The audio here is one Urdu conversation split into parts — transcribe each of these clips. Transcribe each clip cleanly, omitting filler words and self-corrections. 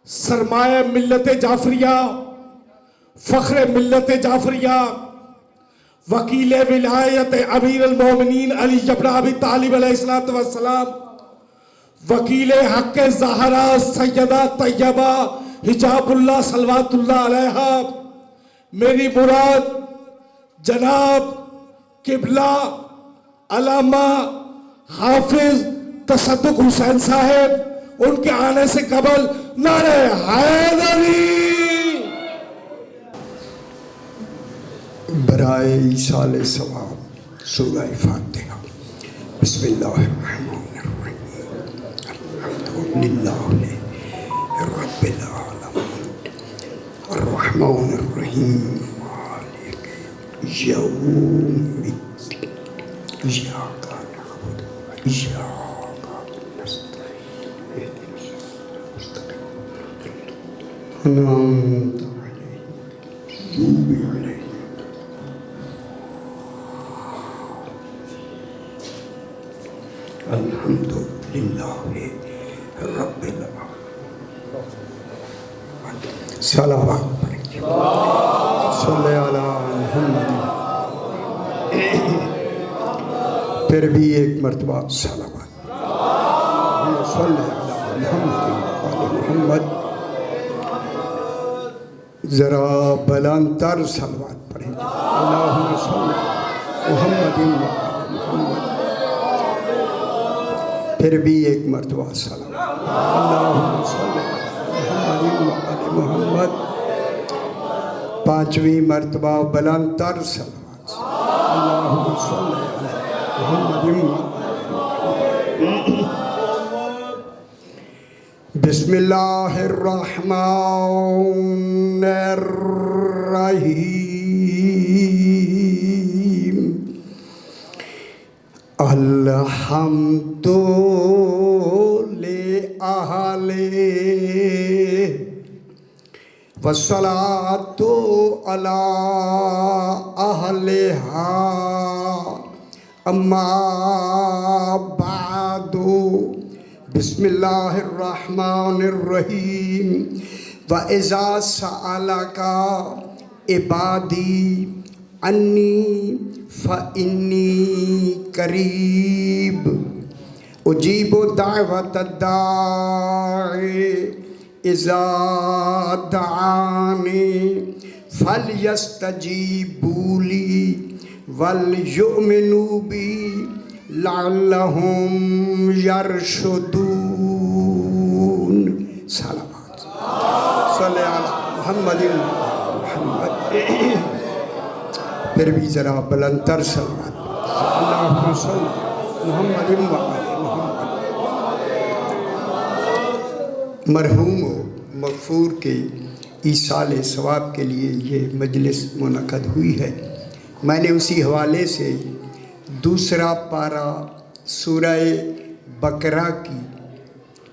سرمایہ ملت جعفریہ، فخر ملت جعفریہ، وکیل ولایت امیر المومنین علی بن ابی طالب علیہ السلام، وکیل حق زہرا سیدہ طیبہ حجاب اللہ صلوات اللہ علیہا، میری مراد جناب قبلہ علامہ حافظ تصدق حسین صاحب، ان کے آنے سے قبل نعرہ حیدری برائے ایصال ثواب سورہ فاتحہ۔ بسم اللہ الرحمن الرحیم، الحمدللہ رب العالمین الرحمن الرحیم مالک یوم الدین ایاک نعبد و ایاک نستعین اہدنا الصراط المستقیم انعمت علیہم غیر المغضوب علیہم الحمدللہ رب العالمین۔ صلوات پڑھیں، صلی علی محمد۔ پھر بھی ایک مرتبہ صلوات، صلی علی محمد وعلی محمد۔ ذرا بلند تر صلوات پڑھیں، اللہم صلی علی محمد وعلی محمد۔ پھر بھی ایک مرتبہ صلوات، اللہم صلی علی محمد وعلی محمد۔ پانچویں مرتبہ بلند تر صلوات، اللہم صلی علی محمد وعلی۔ بسم اللہ الرحمن الرحیم، الحمد لأہلہ والصلاة علی اہلہا، اما بعد، بسم اللہ الرحمن الرحیم۔ وَإِذَا سَأَلَكَ عِبَادِي عنی فَإِنِّي قریب اجیب دعوت الداعِ اذا دعانی فلیستجیبوا لی ولیؤمنوا بی لعلہم یرشدون۔ صلوات، صلی علی محمد محمد۔ پھر بھی ذرا بلند تر صلوات، اللہم صلی محمد وعلی محمد۔ مرحوم و مغفور کے ایصال ثواب کے لیے یہ مجلس منعقد ہوئی ہے۔ میں نے اسی حوالے سے دوسرا پارہ سورہ بقرہ کی،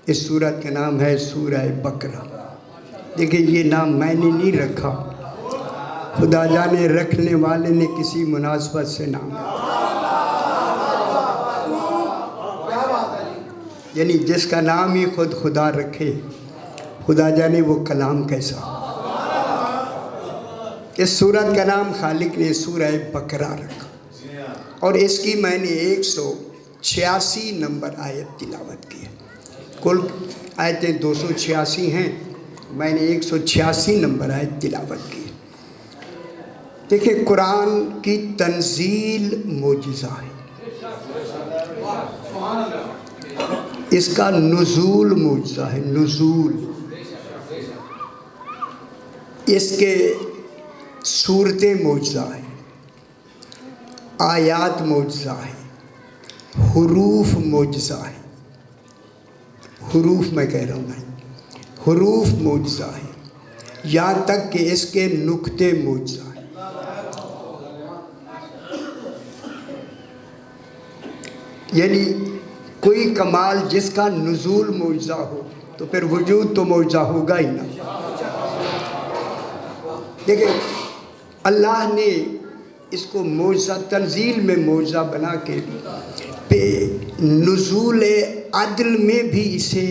اس سورت کا نام ہے سورہ بقرہ۔ دیکھیں یہ نام میں نے نہیں رکھا، خدا جانے رکھنے والے نے کسی مناسبت سے نام رکھا، یعنی جس کا نام ہی خود خدا رکھے، خدا جانے وہ کلام کیسا۔ اس سورت کا نام خالق نے سورہ بقرہ رکھا، اور اس کی میں نے 186 نمبر آیت تلاوت کی ہے۔ کل آیتیں 286 ہیں، میں نے 186 نمبر آیت تلاوت کی ہے۔ دیکھیں قرآن کی تنزیل معجزہ ہے، اس کا نزول معجزہ ہے، نزول اس کے صورتیں معجزہ ہے، آیات معجزہ ہے، حروف معجزہ ہے، حروف میں کہہ رہا ہوں بھائی، حروف معجزہ ہے، یہاں تک کہ اس کے نقطے معجزہ ہے۔ یعنی کوئی کمال جس کا نزول معجزہ ہو تو پھر وجود تو معجزہ ہوگا ہی نا۔ دیکھیں اللہ نے اس کو معجزہ تنزیل میں معجزہ بنا کے پہ نزول عدل میں بھی اسے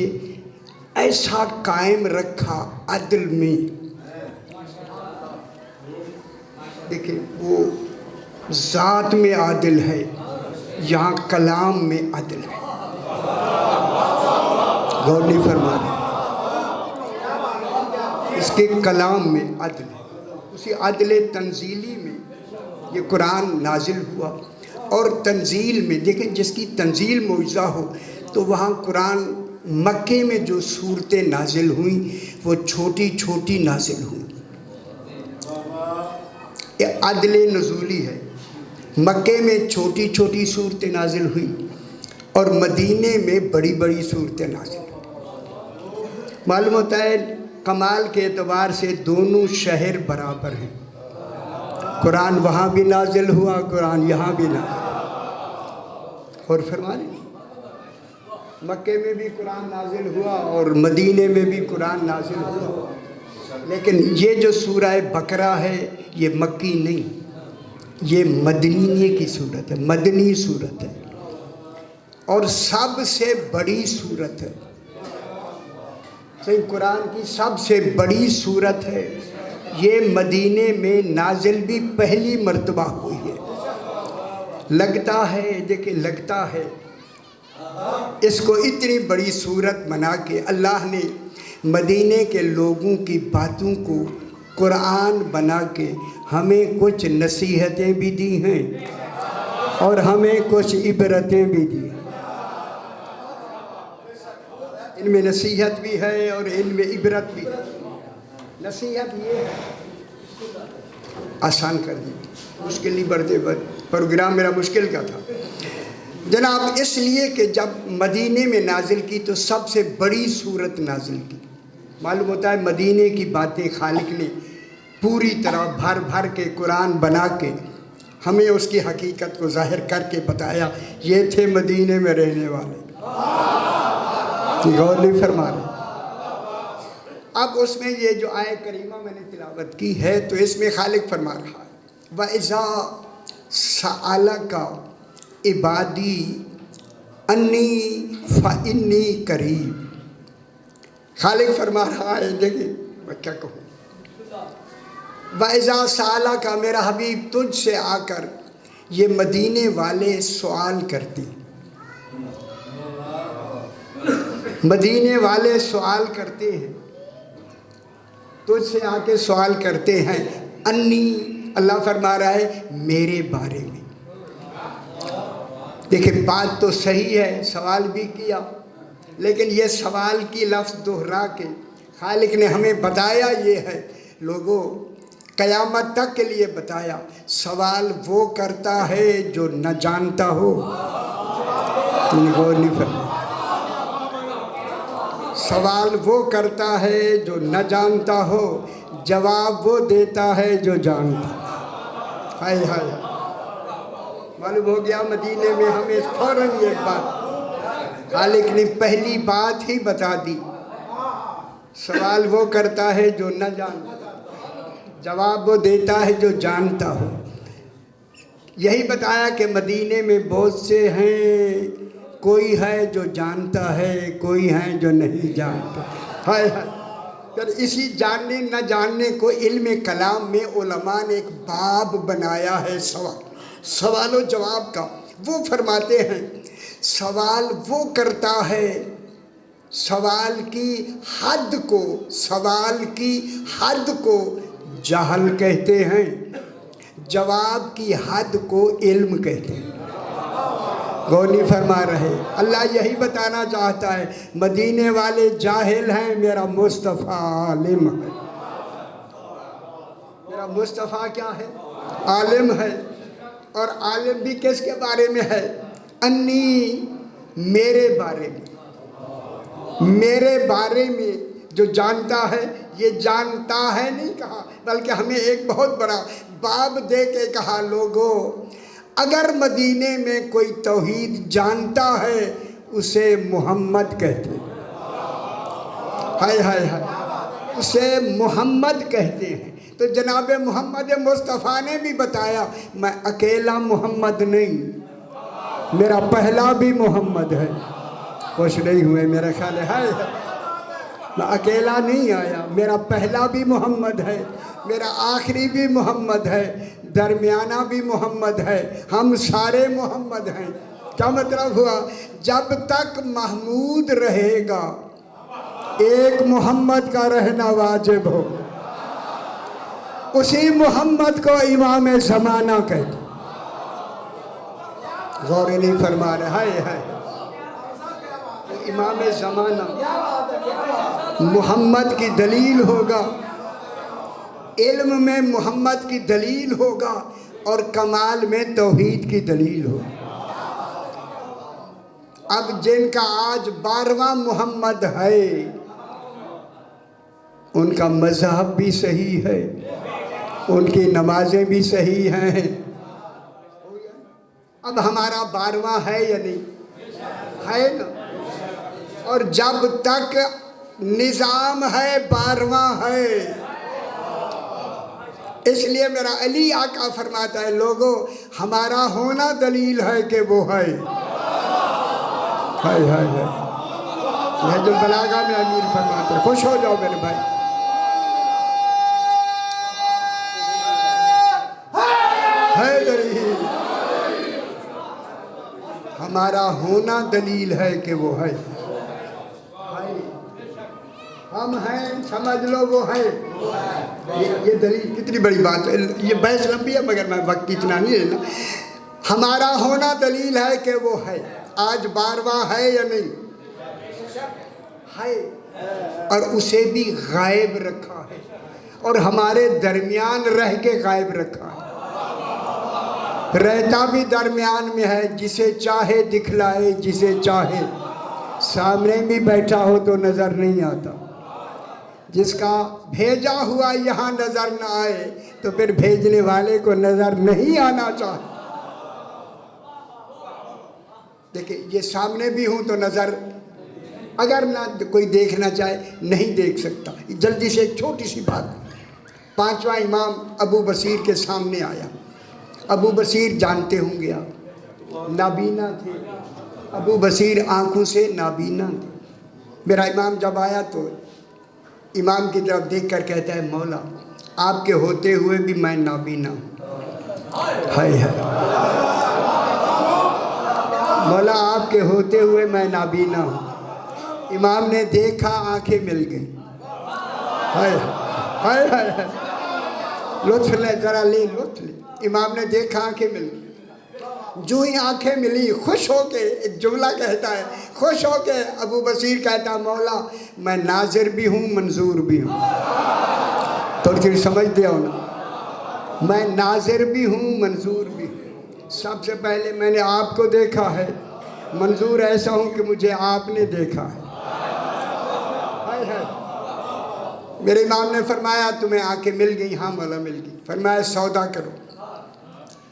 ایسا قائم رکھا عدل میں. دیکھیں وہ ذات میں عادل ہے، یہاں کلام میں عدل ہے. غور نہیں فرما رہے، اس کے کلام میں عدل ہے. اسی عدل تنزیلی میں یہ قرآن نازل ہوا. اور تنزیل میں دیکھیں، جس کی تنزیل معجزہ ہو تو وہاں قرآن مکے میں جو صورتیں نازل ہوئیں وہ چھوٹی چھوٹی نازل ہوئیں. یہ عدل نزولی ہے. مکے میں چھوٹی چھوٹی صورتیں نازل ہوئیں اور مدینے میں بڑی بڑی صورتیں نازل ہوئیں. معلوم ہوتا ہے کمال کے اعتبار سے دونوں شہر برابر ہیں. قرآن وہاں بھی نازل ہوا، قرآن یہاں بھی نازل ہوا. اور فرمائیں مکے میں بھی قرآن نازل ہوا اور مدینے میں بھی قرآن نازل ہوا. لیکن یہ جو سورہ بقرہ ہے یہ مکی نہیں، یہ مدنی کی صورت ہے، مدنی صورت ہے اور سب سے بڑی صورت ہے. صحیح، قرآن کی سب سے بڑی صورت ہے. یہ مدینے میں نازل بھی پہلی مرتبہ ہوئی ہے. لگتا ہے، دیکھیں لگتا ہے اس کو اتنی بڑی صورت بنا کے اللہ نے مدینے کے لوگوں کی باتوں کو قرآن بنا کے ہمیں کچھ نصیحتیں بھی دی ہیں اور ہمیں کچھ عبرتیں بھی دی ہیں. ان میں نصیحت بھی ہے اور ان میں عبرت بھی ہے. نصیحت یہ ہے، آسان کر دی، مشکل نہیں بڑھتے. پروگرام میرا مشکل کا تھا جناب، اس لیے کہ جب مدینے میں نازل کی تو سب سے بڑی صورت نازل کی. معلوم ہوتا ہے مدینے کی باتیں خالق نے پوری طرح بھر بھر کے قرآن بنا کے ہمیں اس کی حقیقت کو ظاہر کر کے بتایا. یہ تھے مدینے میں رہنے والے. غور نہیں فرما رہے. اب اس میں یہ جو آیت کریمہ میں نے تلاوت کی ہے تو اس میں خالق فرما رہا ہے وَإِذَا سَأَلَكَ عِبَادِي أَنِّي فَإِنِّي قَرِيب. خالق فرما رہا ہے، دیکھیں میں کیا کہوں. وَإِذَا سَأَلَكَ، میرا حبیب تجھ سے آ کر یہ مدینے والے سوال کرتے ہیں. مدینے والے سوال کرتے ہیں، تجھ سے آ کے سوال کرتے ہیں. انی، اللہ فرما رہا ہے میرے بارے میں. دیکھیں بات تو صحیح ہے، سوال بھی کیا، لیکن یہ سوال کی لفظ دہرا کے خالق نے ہمیں بتایا یہ ہے لوگوں، قیامت تک کے لیے بتایا. سوال وہ کرتا ہے جو نہ جانتا ہو. غور نہیں فرمایا. سوال وہ کرتا ہے جو نہ جانتا ہو، جواب وہ دیتا ہے جو جانتا. ہائے ہائے، معلوم ہو گیا مدینے میں ہمیں فوراً یہ بات خالق نے پہلی بات ہی بتا دی. سوال وہ کرتا ہے جو نہ جانتا، جواب وہ دیتا ہے جو جانتا ہو. یہی بتایا کہ مدینے میں بہت سے ہیں، کوئی ہے جو جانتا ہے، کوئی ہے جو نہیں جانتا. ہائے ہائے. پھر اسی جاننے نہ جاننے کو علم کلام میں علماء نے ایک باب بنایا ہے سوال و جواب کا. وہ فرماتے ہیں سوال وہ کرتا ہے، سوال کی حد کو جہل کہتے ہیں، جواب کی حد کو علم کہتے ہیں. غور نہیں فرما رہے. اللہ یہی بتانا چاہتا ہے مدینے والے جاہل ہیں، میرا مصطفیٰ عالم ہے. میرا مصطفیٰ کیا ہے؟ عالم ہے. اور عالم بھی کس کے بارے میں ہے؟ انی، میرے بارے میں. میرے بارے میں جو جانتا ہے، یہ جانتا ہے نہیں کہا، بلکہ ہمیں ایک بہت بڑا باب دے کے کہا لوگوں اگر مدینے میں کوئی توحید جانتا ہے اسے محمد کہتے ہیں. ہائے ہائے ہائے، اسے محمد کہتے ہیں. تو جناب محمد مصطفیٰ نے بھی بتایا میں اکیلا محمد نہیں، میرا پہلا بھی محمد ہے. خوش نہیں ہوئے میرا خیال ہے. میں اکیلا نہیں آیا، میرا پہلا بھی محمد ہے، میرا آخری بھی محمد ہے، درمیانہ بھی محمد ہے، ہم سارے محمد ہیں۔ کیا مطلب ہوا؟ جب تک محمود رہے گا ایک محمد کا رہنا واجب ہو، اسی محمد کو امام زمانہ کہتے۔ غور نہیں فرما رہے، ہائے ہائے، امام زمانہ محمد کی دلیل ہوگا، علم میں محمد کی دلیل ہوگا، اور کمال میں توحید کی دلیل ہوگی۔ اب جن کا آج 12واں محمد ہے ان کا مذہب بھی صحیح ہے، ان کی نمازیں بھی صحیح ہیں۔ اب ہمارا 12واں ہے یا نہیں؟ ہے نا؟ اور جب تک نظام ہے 12واں ہے۔ اس لیے میرا علی آقا فرماتا ہے، لوگوں ہمارا ہونا دلیل ہے کہ وہ ہے۔ ہائے ہائے ہائے، نہج البلاغہ میں امیر فرماتے ہیں، خوش ہو جاؤ میرے بھائی۔ ہے دلیل، ہمارا ہونا دلیل ہے کہ وہ ہے۔ ہم ہیں، سمجھ لو وہ ہے۔ یہ دلیل کتنی بڑی بات ہے، یہ بحث لمبی ہے مگر میں وقت اتنا نہیں لینا۔ ہمارا ہونا دلیل ہے کہ وہ ہے۔ آج 12واں ہے یا نہیں؟ ہے، اور اسے بھی غائب رکھا ہے، اور ہمارے درمیان رہ کے غائب رکھا ہے۔ رہتا بھی درمیان میں ہے، جسے چاہے دکھلائے جسے چاہے، سامنے بھی بیٹھا ہو تو نظر نہیں آتا۔ جس کا بھیجا ہوا یہاں نظر نہ آئے تو پھر بھیجنے والے کو نظر نہیں آنا چاہے۔ دیکھیں، یہ سامنے بھی ہوں تو نظر، اگر نہ کوئی دیکھنا چاہے نہیں دیکھ سکتا۔ جلدی سے ایک چھوٹی سی بات، 5واں امام ابو بصیر کے سامنے آیا۔ ابو بصیر جانتے ہوں گے آپ، نابینا تھے۔ ابو بصیر آنکھوں سے نابینا تھے۔ میرا امام جب آیا تو امام کی طرف دیکھ کر کہتا ہے، مولا آپ کے ہوتے ہوئے بھی میں نابینا ہوں۔ ہائے ہائے، مولا آپ کے ہوتے ہوئے میں نابینا ہوں۔ امام نے دیکھا، آنکھیں مل گئیں۔ ہائے ہائے ہائے، لطف لے، ذرا لے لطف لے۔ امام نے دیکھا، آنکھیں مل گئیں۔ جو ہی آنکھیں ملی، خوش ہو کے ایک جملہ کہتا ہے، خوش ہو کے ابو بصیر کہتا ہے، مولا میں ناظر بھی ہوں منظور بھی ہوں۔ تھوڑی سی سمجھ دیا ہونا، میں ناظر بھی ہوں منظور بھی ہوں۔ سب سے پہلے میں نے آپ کو دیکھا ہے، منظور ایسا ہوں کہ مجھے آپ نے دیکھا ہے۔ میرے امام نے فرمایا، تمہیں آنکھیں مل گئی؟ ہاں مولا مل گئی۔ فرمایا سودا کرو،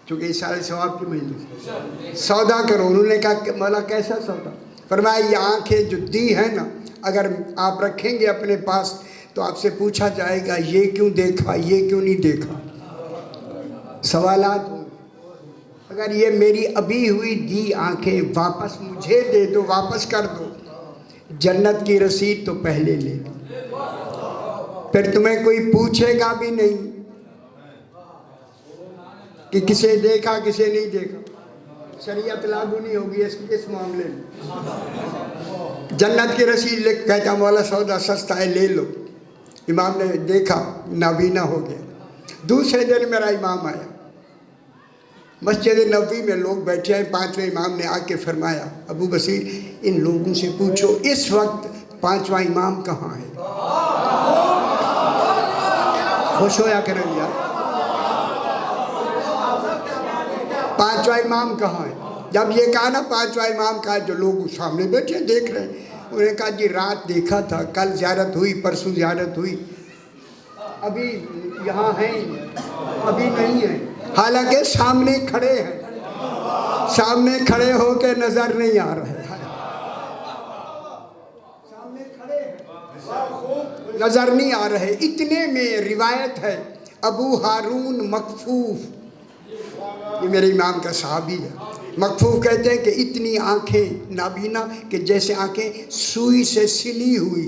چونکہ اشارے ثواب کی مجلس، سودا کرو۔ انہوں نے کہا کہ مولا کیسا سودا؟ فرمایا یہ آنکھیں جو دی ہیں نا، اگر آپ رکھیں گے اپنے پاس تو آپ سے پوچھا جائے گا یہ کیوں دیکھا، یہ کیوں نہیں دیکھا، سوالات ہوں۔ اگر یہ میری ابھی ہوئی دی آنکھیں واپس مجھے دے دو، واپس کر دو، جنت کی رسید تو پہلے لے لو، پھر تمہیں کوئی پوچھے گا بھی نہیں کہ کسے دیکھا کسے نہیں دیکھا۔ شریعت لاگو نہیں ہوگی اس معاملے میں۔ جنت کی رسید لکھ، کہتا مولا سودا سستا ہے لے لو۔ امام نے دیکھا، نابینا ہو گیا۔ دوسرے دن میرا امام آیا، مسجد نبوی میں لوگ بیٹھے ہیں، 5ویں امام نے آ کے فرمایا، ابو بصیر ان لوگوں سے پوچھو اس وقت 5واں امام کہاں ہے؟ خوش ہویا کریں یار، 5واں امام کہاں ہے؟ جب یہ کہا نا 5واں امام کہا، جو لوگ سامنے بیٹھے دیکھ رہے ہیں، انہوں نے کہا جی رات دیکھا تھا، کل زیارت ہوئی، پرسوں زیارت ہوئی، ابھی یہاں ہیں ابھی نہیں ہیں، حالانکہ سامنے کھڑے ہیں، سامنے کھڑے ہو کے نظر نہیں آ رہے، سامنے کھڑے ہیں نظر نہیں آ رہے۔ اتنے میں روایت ہے، ابو ہارون مکفوف، یہ میرے امام کا صحابی ہے، مکفوف کہتے ہیں کہ اتنی آنکھیں نابینا کہ جیسے آنکھیں سوئی سے سلی ہوئی،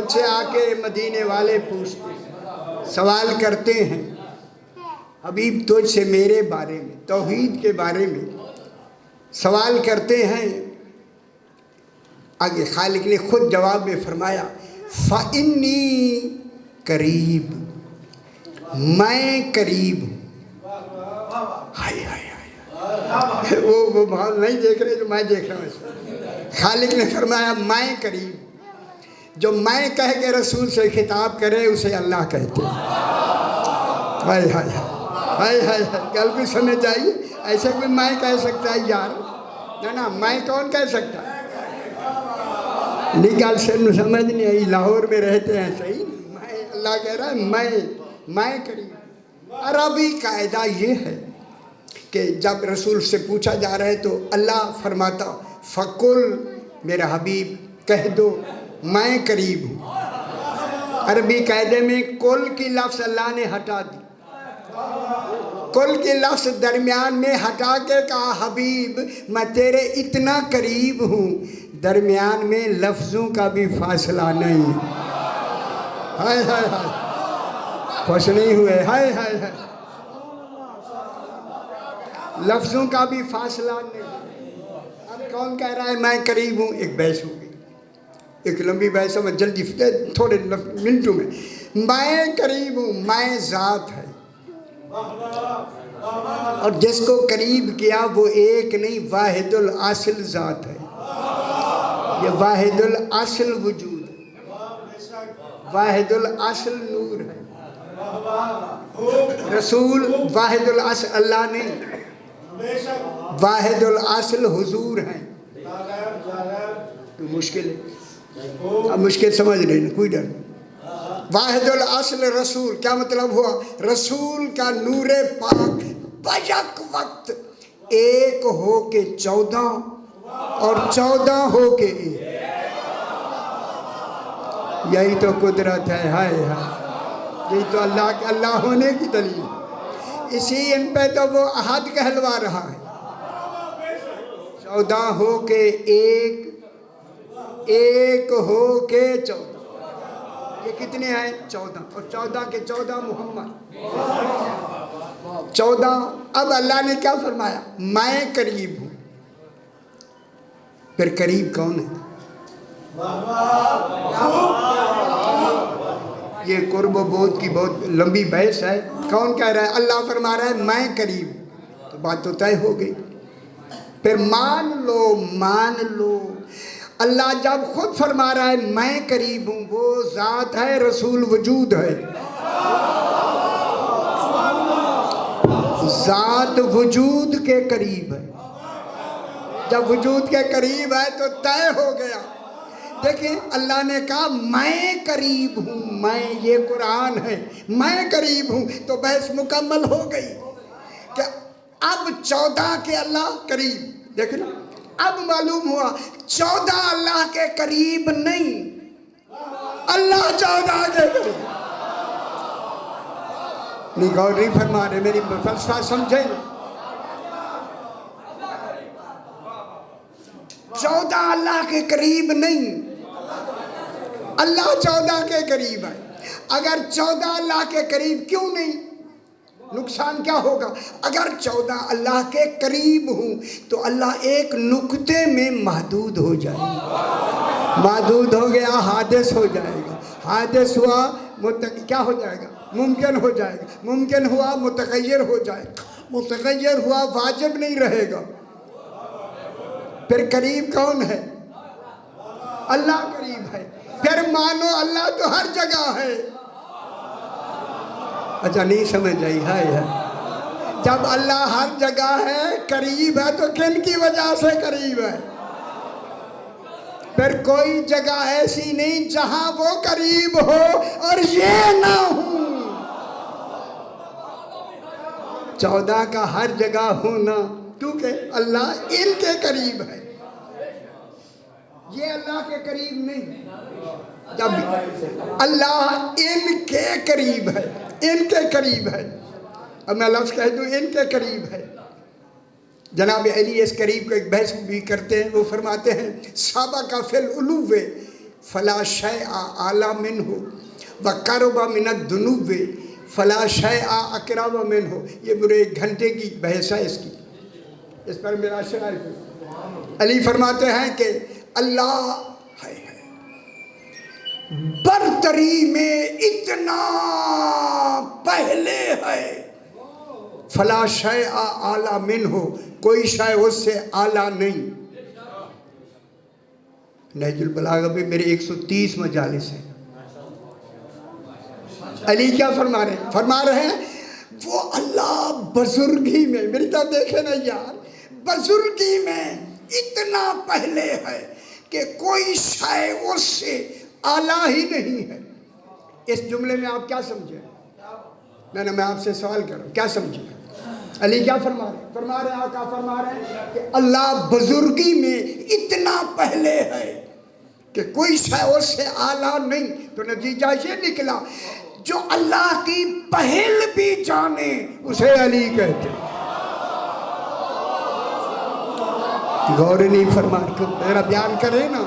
مجھ سے آ کے مدینے والے پوچھتے ہیں، سوال کرتے ہیں حبیب تجھ سے میرے بارے میں، توحید کے بارے میں سوال کرتے ہیں۔ آگے خالق نے خود جواب میں فرمایا فَإِنِّي قریب، میں قریب ہوں۔ ہائے ہائے ہائے، وہ بھاؤ نہیں دیکھ رہے جو میں دیکھ رہا ہوں۔ خالق نے فرمایا میں قریب، جو میں کہہ کے رسول سے خطاب کرے اسے اللہ کہتے ہیں۔ ہائے ہائے ہائے ہائے، گل بھی سمجھ آئی؟ ایسے کوئی میں کہہ سکتا ہے یار؟ نا میں کون کہہ سکتا ہے؟ نکال سے سمجھ نہیں آئی، لاہور میں رہتے ہیں صحیح، میں اللہ کہہ رہا ہے میں قریب۔ عربی قاعدہ یہ ہے کہ جب رسول سے پوچھا جا رہا ہے تو اللہ فرماتا فَقُل، میرا حبیب کہہ دو میں قریب ہوں۔ عربی قاعدے میں کل کی لفظ اللہ نے ہٹا دی، کل کی لفظ درمیان میں ہٹا کے کہا حبیب میں تیرے اتنا قریب ہوں، درمیان میں لفظوں کا بھی فاصلہ نہیں۔ ہائے ہائے ہائے، خوش نہیں ہوئے؟ ہائے ہائے ہائے، لفظوں کا بھی فاصلہ نہیں۔ اب کون کہہ رہا ہے میں قریب ہوں؟ ایک بحث ہوگی، ایک لمبی بحث ہے، میں جلدی تھوڑے منٹوں میں۔ میں قریب ہوں، میں ذات ہے، اور جس کو قریب کیا وہ ایک نہیں واحد الاصل ذات ہے۔ یہ واحد الاصل وجود ہے، واحد الاصل نور ہے۔ رسول واحد الاصل اللہ نہیں، واحد الاصل حضور ہیں۔ تو مشکل ہے، اب مشکل سمجھ رہے ہیں، کوئی ڈر نہیں۔ واحد الاصل رسول، کیا مطلب ہوا؟ رسول کا نور پاک بیک وقت ایک ہو کے 14 اور 14 ہو کے ایک، یہی تو قدرت ہے۔ ہائے ہائے، یہی تو اللہ کے اللہ ہونے کی دلیل۔ اسی ان پہ تو وہ عہد کہلوا رہا ہے، 14 ہو کے ایک، ایک ہو کے 14۔ یہ کتنے ہیں؟ 14، اور 14 کے 14 محمد 14۔ اب اللہ نے کیا فرمایا؟ میں قریب ہوں۔ پھر قریب کون ہے؟ یہ قرب و بعد کی بہت لمبی بحث ہے۔ کون کہہ رہا ہے؟ اللہ فرما رہا ہے میں قریب، تو بات تو طے ہو گئی۔ پھر مان لو اللہ جب خود فرما رہا ہے میں قریب ہوں، وہ ذات ہے، رسول وجود ہے۔ ذات وجود کے قریب ہے، جب وجود کے قریب ہے تو طے ہو گیا۔ دیکھیں اللہ نے کہا میں قریب ہوں، میں، یہ قرآن ہے، میں قریب ہوں، تو بحث مکمل ہو گئی کہ اب 14 کے اللہ قریب۔ دیکھیں نا، اب معلوم ہوا 14 اللہ کے قریب نہیں، اللہ 14 کے قریب نہیں۔ غور نہیں فرما رہے، میری فلسفہ سمجھیں نا۔ 14 اللہ کے قریب نہیں، اللہ 14 کے قریب ہے۔ اگر 14 اللہ کے قریب کیوں نہیں؟ نقصان کیا ہوگا؟ اگر 14 اللہ کے قریب ہوں تو اللہ ایک نقطے میں محدود ہو جائے گا، محدود ہو گیا حادث ہو جائے گا، حادث ہوا کیا ہو جائے گا؟ ممکن ہو جائے گا، ممکن ہوا متغیر ہو جائے گا، متغیر ہوا واجب نہیں رہے گا۔ پھر قریب کون ہے؟ اللہ قریب ہے۔ پھر مانو اللہ تو ہر جگہ ہے۔ اچھا نہیں سمجھ آئی؟ ہے جب اللہ ہر جگہ ہے، قریب ہے، تو کن کی وجہ سے قریب ہے؟ پھر کوئی جگہ ایسی نہیں جہاں وہ قریب ہو اور یہ نہ ہو۔ 14 کا ہر جگہ ہونا، کیونکہ اللہ ان کے قریب ہے، یہ اللہ کے قریب نہیں۔ جب اللہ ان کے قریب ہے، ان کے قریب ہے، اب میں لفظ کہہ دوں ان کے قریب ہے۔ جناب علی اس قریب کو ایک بحث بھی کرتے ہیں، وہ فرماتے ہیں سابقہ فی العلو فلا شیء اعلی منہ وقرب من الذنوب فلا شیء اقرب منہ. یہ پورے 1 گھنٹے کی بحث ہے اس کی، اس پر میرا شعر ہے. علی فرماتے ہیں کہ اللہ برتری میں اتنا پہلے ہے، فلا شیء اعلی منہ، کوئی شے اس سے اعلیٰ نہیں. نہج البلاغہ میں میرے 130 مجالس ہیں. علی کیا فرما رہے ہیں؟ فرما رہے ہیں وہ اللہ بزرگی میں، میری طرف دیکھے نا یار، بزرگی میں اتنا پہلے ہے کہ کوئی شے اس سے اعلیٰ ہی نہیں ہے. اس جملے میں آپ کیا سمجھے؟ میں آپ سے سوال کر رہا ہوں، کیا سمجھے؟ علی کیا فرما رہے ہیں؟ فرما رہے ہیں، آقا فرما رہے ہیں کہ اللہ بزرگی میں اتنا پہلے ہے کہ کوئی شے اس سے اعلیٰ نہیں. تو نتیجہ یہ نکلا جو اللہ کی پہل بھی جانے اسے علی کہتے ہیں. غور نہیں فرما کے میرا بیان کرے نا.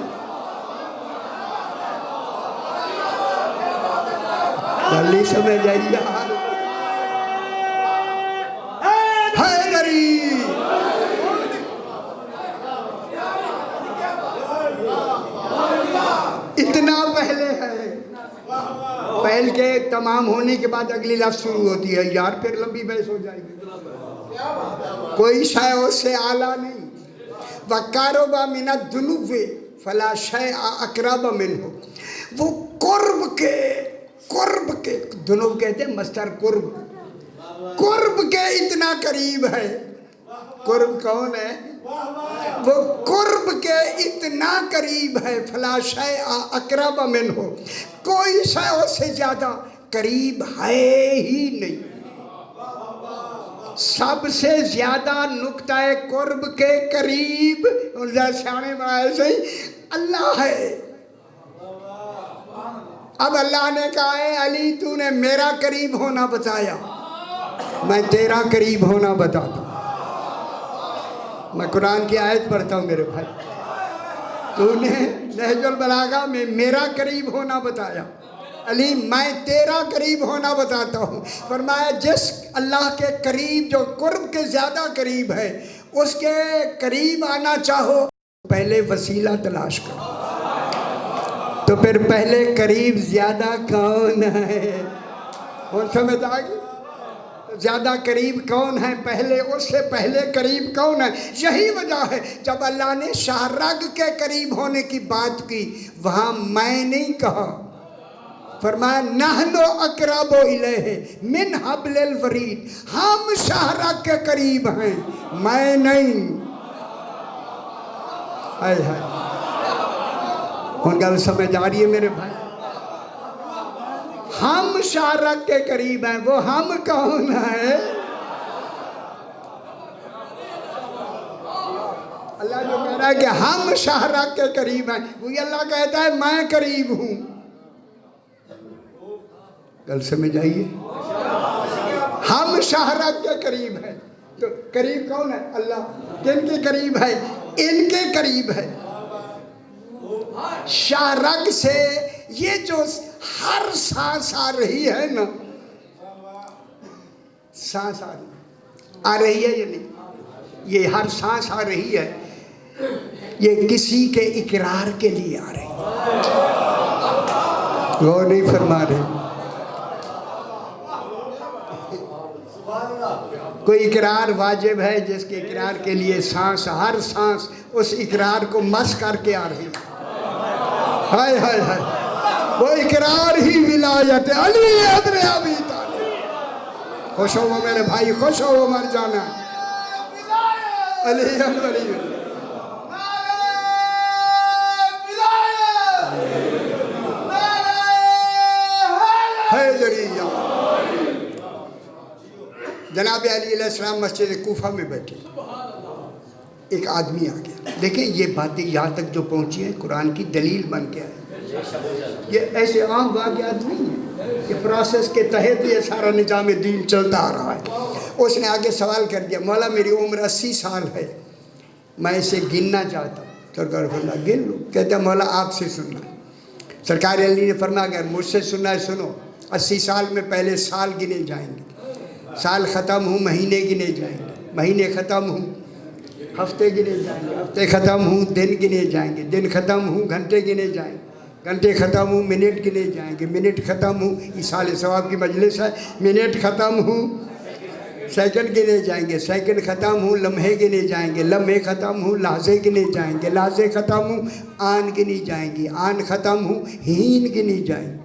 جلدی سمجھ آئیے. حیدری اتنا پہلے ہے. پہل کے تمام ہونے کے بعد اگلی لفظ شروع ہوتی ہے. یار پھر لمبی بحث ہو جائے گی. کوئی شے اس سے اعلیٰ نہیں. وَقَرَبَ مِنَ الذُّنُوبِ فَلَا شَيْءَ أَقْرَبَ مِنْهُ. وہ قرب کے دنوب کہتے ہیں مصدر قرب، قرب کے اتنا قریب ہے. قرب کون ہے؟ وہ قرب کے اتنا قریب ہے. فلا شیء اقرب منہ، کوئی شے اس سے زیادہ قریب ہے ہی نہیں. سب سے زیادہ نقطہ قرب کے قریب سیانے بنائے سے اللہ ہے. اب اللہ نے کہا ہے علی تو نے میرا قریب ہونا بتایا، میں تیرا قریب ہونا بتاتا ہوں. میں قرآن کی آیت پڑھتا ہوں میرے بھائی. تو نے نہج البلاغہ میں میرا قریب ہونا بتایا، علی میں تیرا قریب ہونا بتاتا ہوں. فرمایا جس اللہ کے قریب جو قرب کے زیادہ قریب ہے اس کے قریب آنا چاہو پہلے وسیلہ تلاش کرو. تو پھر پہلے قریب زیادہ کون ہے؟ اور سمجھ آ گئی؟ زیادہ قریب کون ہے؟ پہلے اس سے پہلے قریب کون ہے؟ یہی وجہ ہے جب اللہ نے شاہ رگ کے قریب ہونے کی بات کی وہاں میں نہیں کہا. فرمایا نحن اقرب الیہ من حبل الورید، ہم شاہ رگ کے قریب ہیں، میں نہیں. ہائے ہائے، ان گل سمجھ آ رہی ہے میرے بھائی؟ ہم شاہ رگ کے قریب ہیں. وہ ہم کون ہے؟ اللہ جو کہہ رہا ہے کہ ہم شاہ رگ کے قریب ہیں، وہی اللہ کہتا ہے میں قریب ہوں. گل سمجھ آئیے؟ ہم شاہ رگ کے قریب ہیں. تو قریب کون ہے؟ اللہ. کن کے قریب ہے؟ ان کے قریب ہے. شاہ رگ سے یہ جو ہر سانس آ رہی ہے نا، سانس آ رہی ہے یا نہیں؟ یہ ہر سانس آ رہی ہے، یہ کسی کے اقرار کے لیے آ رہی ہے. غور نہیں فرما رہے. کوئی اقرار واجب ہے جس کے اقرار کے لیے سانس، ہر سانس اس اقرار کو مس کر کے آ رہی ہے. ہائے ہائے ہائے، وہ اقرار ہی ولایت علی ابن ابی طالب. خوش ہو میرے بھائی، خوش ہو مر جانا. علی ابن علی حیدری. جناب علی علیہ السلام مسجد کوفہ میں بیٹھے، ایک آدمی آ گیا. دیکھیں یہ باتیں یہاں تک جو پہنچی ہیں قرآن کی دلیل بن کے ہے. یہ ایسے عام واقعات نہیں ہیں، یہ پروسیس کے تحت یہ سارا نظام دین چلتا آ رہا ہے. اس نے آگے سوال کر دیا، مولا میری عمر 80 سال ہے، میں اسے گننا چاہتا ہوں. سرکار فرمایا گن لو. کہتا ہے مولا آپ سے سننا. سرکار علی نے فرمایا اگر مجھ سے سننا ہے سنو، 80 سال میں پہلے سال گنے جائیں گے، سال ختم ہوں مہینے گنے جائیں گے، مہینے ختم ہوں ہفتے گنے جائیں گے، ہفتے ختم ہوں دن گنے جائیں گے، دن ختم ہوں گھنٹے گنے جائیں گے، گھنٹے ختم ہوں منٹ گنے جائیں گے، منٹ ختم ہوں، ایصال ثواب کی مجلس ہے، منٹ ختم ہوں سیکنڈ گنے جائیں گے، سیکنڈ ختم ہوں لمحے گنے جائیں گے، لمحے ختم ہوں لحظے گنے جائیں گے، لحظے ختم ہوں آن گنی جائیں گی، آن ختم ہوں ہین گنی جائیں گی۔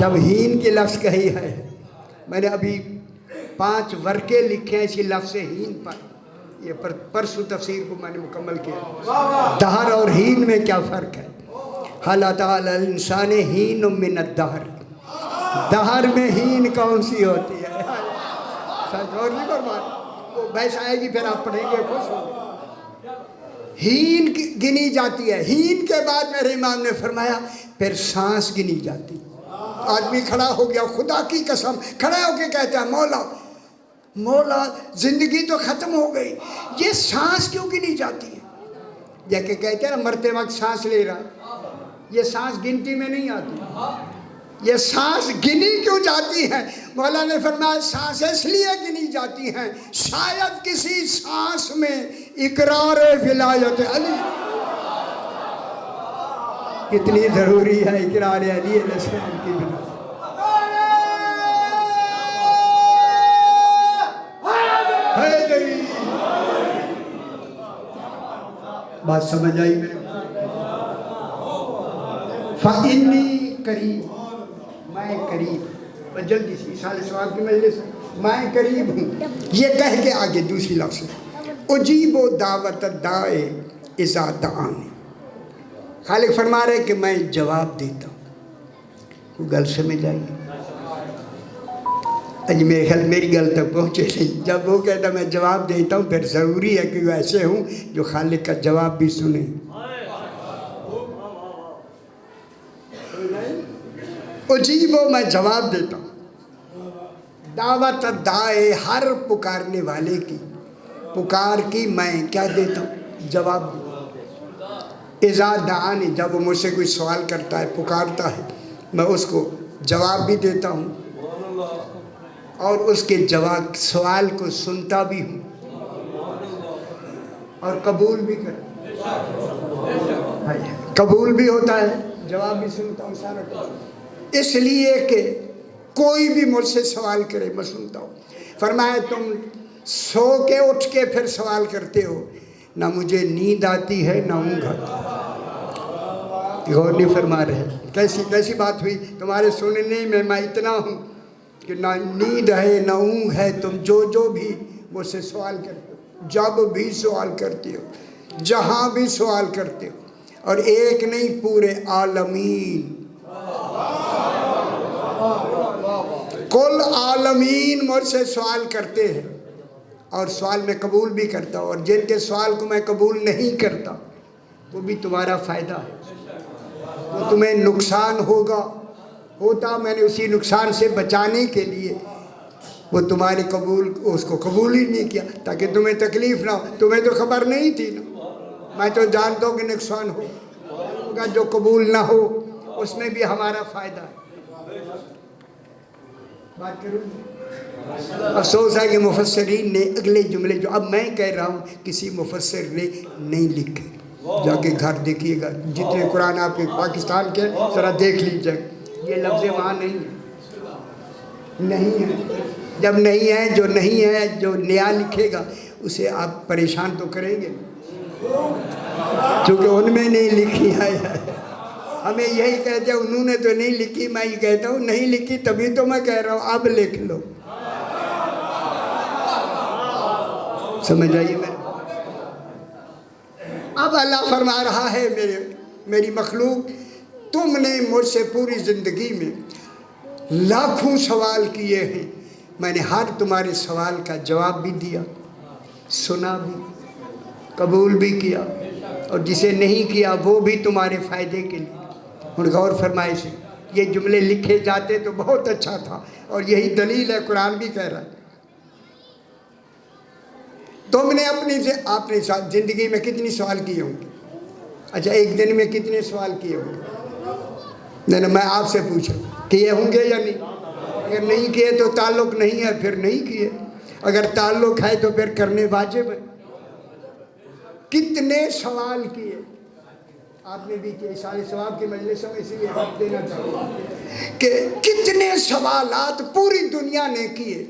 جب ہین کے لفظ کہی ہے، میں نے ابھی 5 ورقے لکھے ہیں اسی لفظ ہین پر، یہ پرسوں تفسیر کو میں نے مکمل کیا۔ دہر اور ہین میں کیا فرق ہے؟ حَلَ تَعَلَى الْإِنسَانِ ہِینٌ مِّنَ الدَّهْرِ، دہر میں ہین کون سی ہوتی ہے؟ سچ اور نہیں فرمایا، وہ بحث آئے گی پھر آپ پڑھیں گے خوش ہوں گے۔ ہین گنی جاتی ہے، ہین کے بعد میرے امام نے فرمایا پھر سانس گنی جاتی ہے۔ آدمی کھڑا ہو گیا، خدا کی قسم کھڑا ہو کے کہتا ہے مولا مولا زندگی تو ختم ہو گئی، یہ سانس کیوں گنی جاتی ہے؟ یہ کہ کہتے ہیں نا مرتے وقت سانس لے رہا، یہ سانس گنتی میں نہیں آتی، یہ سانس گنی کیوں جاتی ہے؟ مولا نے فرمایا سانس اس لیے گنی جاتی ہیں شاید کسی سانس میں اقرار ولایت علی، کتنی ضروری ہے اقرار علی علیہ السلام کی بنا۔ بات سمجھ آئی میرے؟ فَإِنِّي قریب، میں قریب، اور جلدی سی ایصال ثواب کی مجلس میں قریب ہوں، یہ کہہ کے آگے دوسری لفظ اجیب دعوت الداعِ اذا دعانی، خالق فرما رہے کہ میں جواب دیتا ہوں۔ کوئی گل سمجھ آئی؟ اج میرے خیال میری گل تک پہنچے نہیں، جب وہ کہتا میں جواب دیتا ہوں پھر ضروری ہے کہ وہ ایسے ہوں جو خالق کا جواب بھی سنیں۔ اجیبو میں جواب دیتا ہوں، دعوت دائے ہر پکارنے والے کی پکار کی میں کیا دیتا ہوں؟ جواب دیتا ہوں۔ اذا دعانی، جب وہ مجھ سے کوئی سوال کرتا ہے پکارتا ہے میں اس کو جواب بھی دیتا ہوں اور اس کے جواب سوال کو سنتا بھی ہوں اور قبول بھی کرتا ہوں، قبول بھی ہوتا ہے جواب بھی سنتا ہوں سارا کچھ، اس لیے کہ کوئی بھی مجھ سے سوال کرے میں سنتا ہوں۔ فرمایا تم سو کے اٹھ کے پھر سوال کرتے ہو، نہ مجھے نیند آتی ہے نہ اونگ آتی، غور نہیں فرما رہے؟ کیسی بات ہوئی؟ تمہارے سننے میں میں اتنا ہوں کہ نہ نیند ہے نہ اونگ ہے، تم جو بھی مجھ سے سوال کرتے ہو، جب بھی سوال کرتے ہو، جہاں بھی سوال کرتے ہو، اور ایک نہیں پورے عالمین، کل عالمین مجھ سے سوال کرتے ہیں اور سوال میں قبول بھی کرتا ہوں، اور جن کے سوال کو میں قبول نہیں کرتا وہ بھی تمہارا فائدہ ہے، وہ تمہیں نقصان ہوتا میں نے اسی نقصان سے بچانے کے لیے وہ تمہارے اس کو قبول ہی نہیں کیا تاکہ تمہیں تکلیف نہ ہو، تمہیں تو خبر نہیں تھی نا، میں تو جانتا ہوں کہ نقصان ہوگا، جو قبول نہ ہو اس میں بھی ہمارا فائدہ ہے۔ بات کروں، افسوس ہے کہ مفسرین نے اگلے جملے جو اب میں کہہ رہا ہوں کسی مفسر نے نہیں لکھے، جا کے گھر دیکھیے گا جتنے قرآن آپ کے پاکستان کے ذرا دیکھ لیجیے، یہ لفظ وہاں نہیں ہے، جب نہیں ہے جو نہیں ہے جو نیا لکھے گا اسے آپ پریشان تو کریں گے کیونکہ ان میں نہیں لکھی ہے، ہمیں یہی کہتے ہیں انہوں نے تو نہیں لکھی، میں یہ کہتا ہوں نہیں لکھی تبھی تو میں کہہ رہا ہوں اب لکھ لو، سمجھ آئیے میرے؟ اب اللہ فرما رہا ہے میری مخلوق تم نے مجھ سے پوری زندگی میں لاکھوں سوال کیے ہیں، میں نے ہر تمہارے سوال کا جواب بھی دیا، سنا بھی، قبول بھی کیا، اور جسے نہیں کیا وہ بھی تمہارے فائدے کے لیے۔ ہن غور فرمائے سے یہ جملے لکھے جاتے تو بہت اچھا تھا، اور یہی دلیل ہے قرآن بھی کہہ رہا ہے تم نے آپ نے زندگی میں کتنی سوال کیے ہوں گے؟ اچھا ایک دن میں کتنے سوال کیے ہوں گے؟ نہیں میں آپ سے پوچھا کیے ہوں گے یا نہیں؟ اگر نہیں کیے تو تعلق نہیں ہے، پھر نہیں کیے، اگر تعلق ہے تو پھر کرنے واجب ہے۔ کتنے سوال کیے آپ نے بھی کیے، سارے ثواب کی مجلسوں میں، اسی لیے حق دینا چاہیے کہ کتنے سوالات پوری دنیا نے کیے۔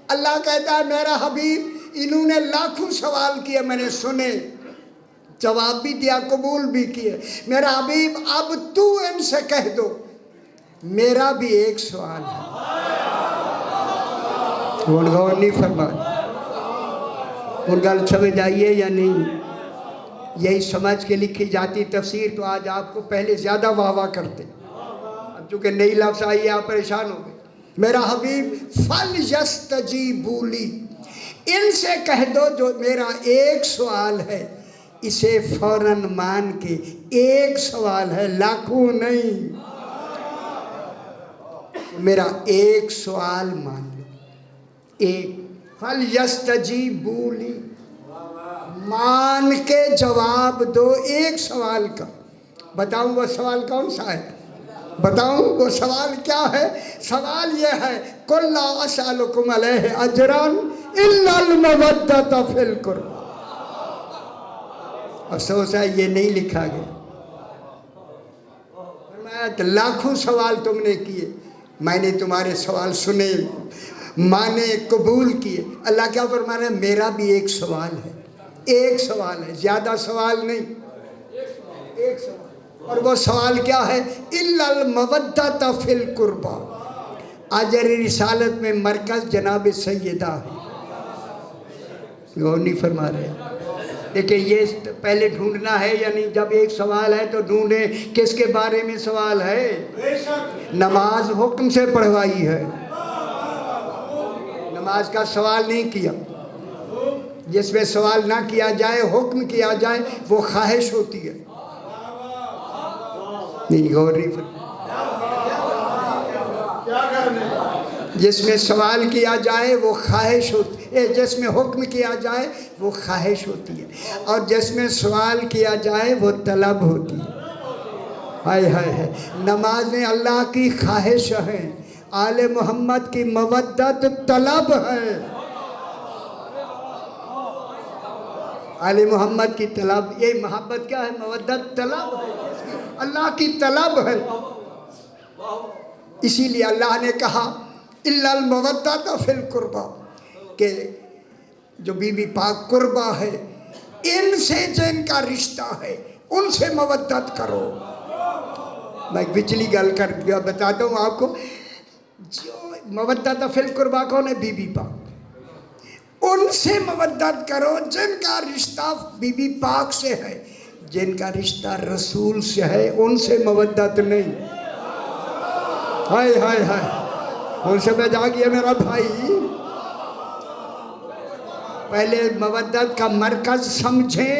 اللہ کہتا ہے میرا حبیب انہوں نے لاکھوں سوال کیے، میں نے سنے، جواب بھی دیا، قبول بھی کیے۔ میرا حبیب اب تو ان سے کہہ دو میرا بھی ایک سوال ہے۔ وہ غور نہیں فرمایا، وہ گل سمجھ آئیے یا نہیں؟ یہی سمجھ کے لکھی جاتی تفسیر تو آج آپ کو پہلے زیادہ واہ واہ کرتے، اب چونکہ نئی لفظ آئی ہے آپ پریشان ہو گئے۔ میرا حبیب فَلْيَسْتَجِيبُوا لِي، ان سے کہہ دو جو میرا ایک سوال ہے اسے فوراً مان کے، ایک سوال ہے لاکھوں نہیں، میرا ایک سوال مان لو، ایک فَلْيَسْتَجِيبُوا لِي، مان کے جواب دو ایک سوال کا۔ بتاؤں وہ سوال کون سا ہے؟ بتاؤں وہ سوال کیا ہے؟ سوال یہ ہے قُلْ لَا أَسْأَلُكُمْ عَلَيْهِ أَجْرًا إِلَّا الْمَوَدَّةَ فِي الْقُرْبَى۔ افسوس ہے یہ نہیں لکھا گیا۔ فرمایا لاکھوں سوال تم نے کیے، میں نے تمہارے سوال سنے، مانے، قبول کیے۔ اللہ کیا فرمانا ہے؟ میرا بھی ایک سوال ہے، ایک سوال ہے، زیادہ سوال نہیں، ایک سوال۔ اور وہ سوال کیا ہے؟ إِلَّا الْمَوَدَّةَ فِي الْقُرْبَى۔ اجر رسالت میں مرکز جناب سیدہ ہے، غور نہیں فرما رہے۔ دیکھیں یہ پہلے ڈھونڈنا ہے یا نہیں؟ جب ایک سوال ہے تو ڈھونڈیں کس کے بارے میں سوال ہے۔ نماز حکم سے پڑھوائی ہے، نماز کا سوال نہیں کیا۔ جس میں سوال نہ کیا جائے، حکم کیا جائے، وہ خواہش ہوتی ہے۔ نہیں غور نہیں فرمایا۔ جس میں سوال کیا جائے وہ خواہش ہوتی ہے، جس میں حکم کیا جائے وہ خواہش ہوتی ہے، اور جس میں سوال کیا جائے وہ طلب ہوتی ہے۔ ہائے ہائے ہائے، نمازیں اللہ کی خواہش ہیں، آل محمد کی مودت طلب ہے۔ آل محمد کی طلب، یہ محبت کیا ہے؟ مودت طلب ہے، اللہ کی طلب ہے۔ اسی لیے اللہ نے کہا إِلَّا الْمَوَدَّةَ فِي الْقُرْبَى، کہ جو بی بی پاک قربہ ہے، ان سے جن کا رشتہ ہے ان سے مودت کرو۔ میں ایک پچھلی گل کر دیا، بتاتا ہوں آپ کو، جو مودت فی القربہ کون ہے؟ بی بی پاک، ان سے مودت کرو جن کا رشتہ بی بی پاک سے ہے، جن کا رشتہ رسول سے ہے ان سے مودت نہیں۔ ہائے ہائے ہائے، ان سے میں جا گیا میرا بھائی، پہلے مودت کا مرکز سمجھیں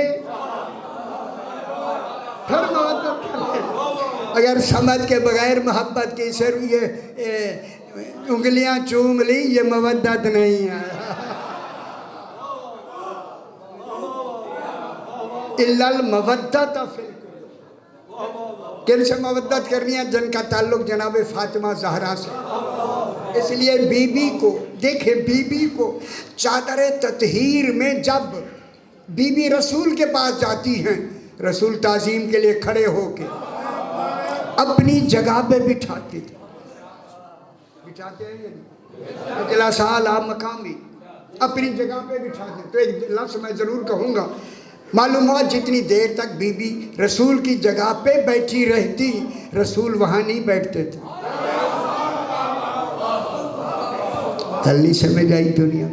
پھر مودت کریں۔ اگر سمجھ کے بغیر محبت کی صرف یہ انگلیاں چوم لی، یہ مودت نہیں ہے۔ إِلَّا الْمَوَدَّةَ فِي الْقُرْبَى، کن سے مودت کرنی ہے؟ جن کا تعلق جناب فاطمہ زہرا سے۔ اس لیے بی بی کو دیکھیں، بی بی کو چادر تطہیر میں جب بی بی رسول کے پاس جاتی ہیں، رسول تعظیم کے لیے کھڑے ہو کے اپنی جگہ پہ بٹھاتے تھے، بٹھاتے ہیں یا نہیں؟ اجلا سال آپ مقامی اپنی جگہ پہ بٹھاتے۔ تو ایک لفظ میں ضرور کہوں گا، معلوم ہوا جتنی دیر تک بی بی رسول کی جگہ پہ بیٹھی رہتی، رسول وہاں نہیں بیٹھتے تھے۔ کل نہیں سمجھ آئی دنیا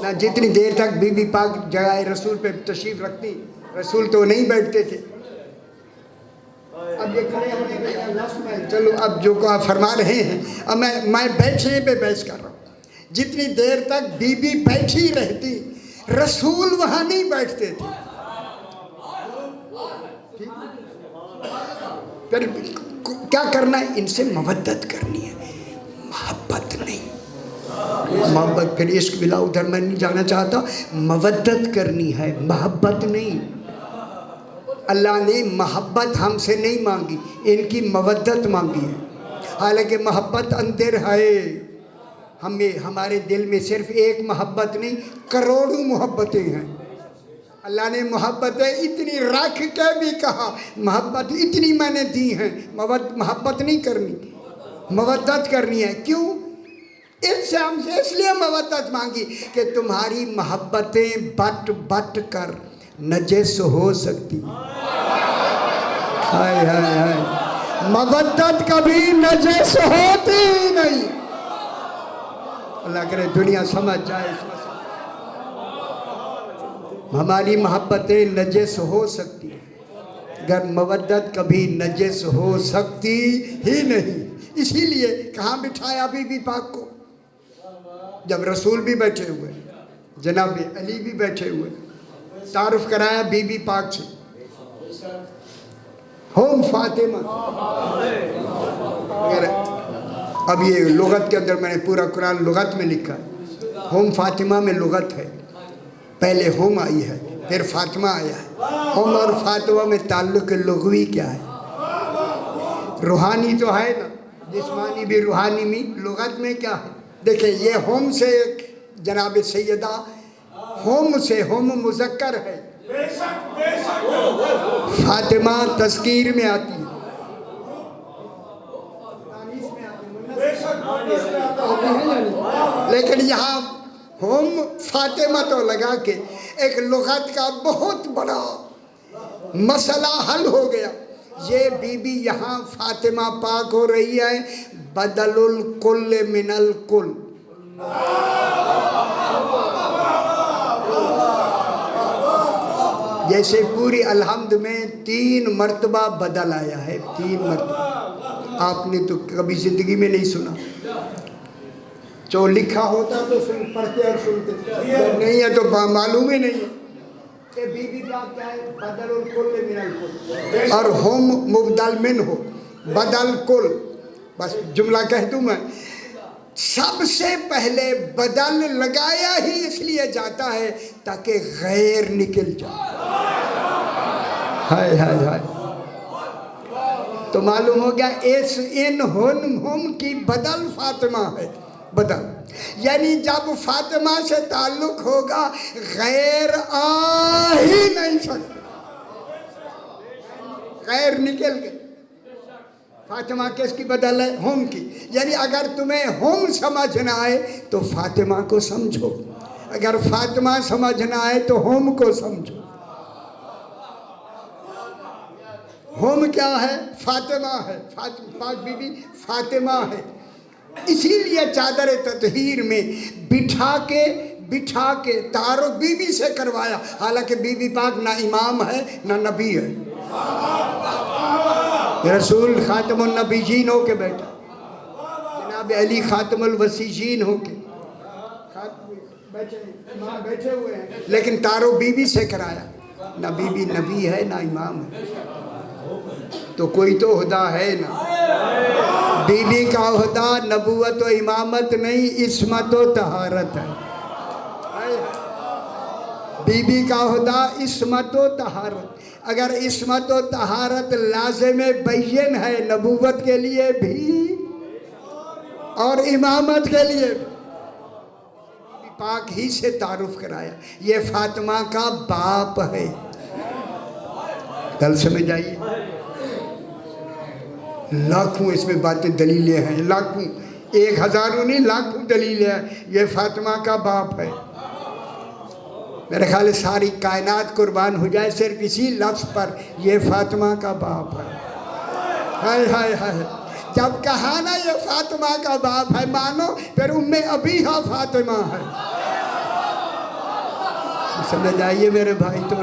نہ، جتنی دیر تک بی بی پاک جگہ رسول پہ تشریف رکھتی، رسول تو نہیں بیٹھتے تھے۔ اب یہ کھڑے ہونے کا لفظ میں، چلو اب جو آپ فرما رہے ہیں، اب میں بیٹھنے پہ بحث کر رہا ہوں۔ جتنی دیر تک بی بی بیٹھی رہتی، رسول وہاں نہیں بیٹھتے تھے۔ پھر کیا کرنا ہے؟ ان سے مودت کرنی ہے، محبت نہیں۔ محبت پھر عشق بلا ادھر میں نہیں جانا چاہتا، مودت کرنی ہے، محبت نہیں۔ اللہ نے محبت ہم سے نہیں مانگی، ان کی مودت مانگی ہے۔ حالانکہ محبت اندر ہے، ہمارے دل میں صرف ایک محبت نہیں، کروڑوں محبتیں ہیں۔ اللہ نے محبتیں اتنی رکھ کے بھی کہا محبت اتنی میں نے دی ہیں، محبت نہیں کرنی، مودت کرنی ہے۔ کیوں؟ ان سے ہم سے اس لیے مودت مانگی کہ تمہاری محبتیں بٹ بٹ کر نجس ہو سکتی ہیں۔ ہائے ہائے ہائے، مودت کبھی نجس ہوتی ہی نہیں۔ اللہ کرے دنیا سمجھ جائے اس مسئلے۔ ہماری محبتیں نجس ہو سکتی ہیں، اگر مودت کبھی نجس ہو سکتی ہی نہیں۔ اسی لیے کہاں بٹھایا بی بی پاک کو؟ جب رسول بھی بیٹھے ہوئے، جناب علی بھی بیٹھے ہوئے، تعارف کرایا بی بی پاک سے، ہوم فاطمہ۔ اب یہ لغت کے اندر میں نے پورا قرآن لغت میں لکھا ہے، ہوم فاطمہ میں لغت ہے، پہلے ہوم آئی ہے پھر فاطمہ آیا ہے۔ ہوم اور فاطمہ میں تعلق لغوی کیا ہے؟ روحانی تو ہے نا، جسمانی بھی روحانی بھی، لغت میں کیا ہے؟ دیکھیں یہ ہوم سے جناب سیدہ، ہوم سے ہوم مذکر ہے، فاطمہ تذکیر میں آتی ہے، لیکن یہاں ہوم فاطمہ تو لگا کے ایک لغت کا بہت بڑا مسئلہ حل ہو گیا۔ یہ بی بی یہاں فاطمہ پاک ہو رہی ہے بدل الکل من الکل۔ جیسے پوری الحمد میں 3 مرتبہ بدل آیا ہے، 3 مرتبہ۔ آپ نے تو کبھی زندگی میں نہیں سنا، جو لکھا ہوتا تو پڑھتے اور سنتے، نہیں ہے تو معلوم ہی نہیں ہے کہ بی بی پاک کیا ہے، بدل الکل من الکل، اور ہم مبدل من ہو، بدل کل۔ بس جملہ کہہ دوں میں، سب سے پہلے بدل لگایا ہی اس لیے جاتا ہے تاکہ غیر نکل جائے۔ ہائے ہائے ہائے، تو معلوم ہو گیا اس ان ہم کی بدل فاطمہ ہے، بدل یعنی جب فاطمہ سے تعلق ہوگا غیر آ ہی نہیں سکتا، غیر نکل گئے۔ فاطمہ کس کی بدل ہے؟ ہم کی، یعنی اگر تمہیں ہم سمجھنا آئے تو فاطمہ کو سمجھو، اگر فاطمہ سمجھنا آئے تو ہم کو سمجھو۔ ہم کیا ہے؟ فاطمہ ہے، پاک بی بی فاطمہ ہے۔ اسی لیے چادر تطہیر میں بٹھا کے تعارف بی بی سے کروایا، حالانکہ بی بی پاک نہ امام ہے نہ نبی ہے، رسول خاتم النبیین ہو کے بیٹھا، جناب علی خاتم الوسیجین ہو کے بیٹھے ہوئے ہیں، لیکن تعارف بی بی سے کرایا، نہ بی بی نبی ہے نہ امام ہے، تو کوئی تو عہدہ ہے نا۔ بی بی کا عہدہ نبوت و امامت نہیں، عصمت و طہارت ہے۔ بی بی کا عہدہ عصمت و طہارت، اگر عصمت و طہارت لازم بین ہے نبوت کے لیے بھی اور امامت کے لیے بھی، پاک ہی سے تعارف کرایا، یہ فاطمہ کا باپ ہے۔ کل سمجھ آئیے، لاکھوں اس میں باتیں دلیلیں ہیں، لاکھوں، 1000 نہیں، لاکھوں دلیلیں ہیں، یہ فاطمہ کا باپ ہے۔ میرے خیال ہے ساری کائنات قربان ہو جائے صرف اسی لفظ پر، یہ فاطمہ کا باپ ہے۔ ہائے ہائے ہائے، جب کہا نا یہ فاطمہ کا باپ ہے، مانو پھر ام ابیہا فاطمہ ہے۔ سمجھ آئیے میرے بھائی، تو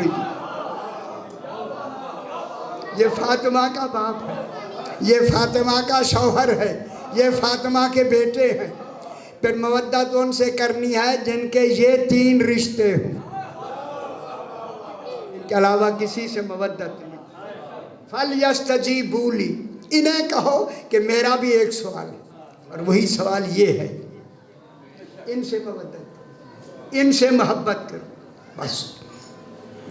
یہ فاطمہ کا باپ ہے، یہ فاطمہ کا شوہر ہے، یہ فاطمہ کے بیٹے ہیں۔ پھر مودت ان سے کرنی ہے جن کے یہ 3 رشتے ہوں، ان کے علاوہ کسی سے مودت نہیں۔ فَلْيَسْتَجِيبُوا لِي، انہیں کہو کہ میرا بھی ایک سوال ہے، اور وہی سوال یہ ہے، ان سے مودت، ان سے محبت کرو، بس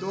2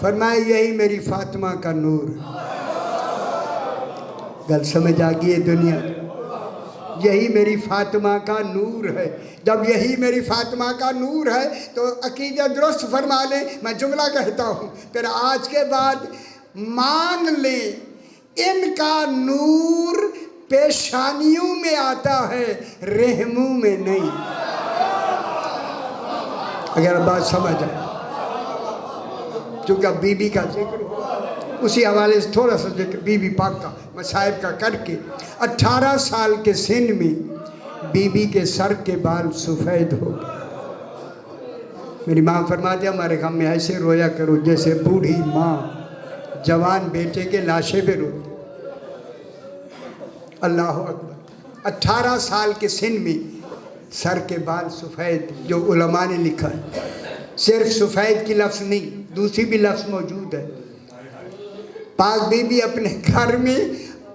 فرمایا یہی میری فاطمہ کا نور ہے۔ گل سمجھ آ گئی ہے دنیا، یہی میری فاطمہ کا نور ہے۔ جب یہی میری فاطمہ کا نور ہے تو عقیدہ درست فرما لیں۔ میں جملہ کہتا ہوں، پھر آج کے بعد مان لیں ان کا نور پیشانیوں میں آتا ہے، رحموں میں نہیں۔ اگر بات سمجھ آئے، چونکہ بی بی کا ذکر ہو، اسی حوالے سے تھوڑا سا ذکر بی بی پاک کا مصائب کا کر کے۔ 18 سال کے سن میں بی بی کے سر کے بال سفید ہو گئے۔ میری ماں فرماتے ہیں ہمارے غم میں ایسے رویا کرو جیسے بوڑھی ماں جوان بیٹے کے لاشے پہ روتی۔ اللہ اکبر۔ 18 سال کے سن میں سر کے بال سفید، جو علماء نے لکھا ہے، صرف سفید کی لفظ نہیں، دوسری بھی لفظ موجود ہے۔ پاک بی بی اپنے گھر میں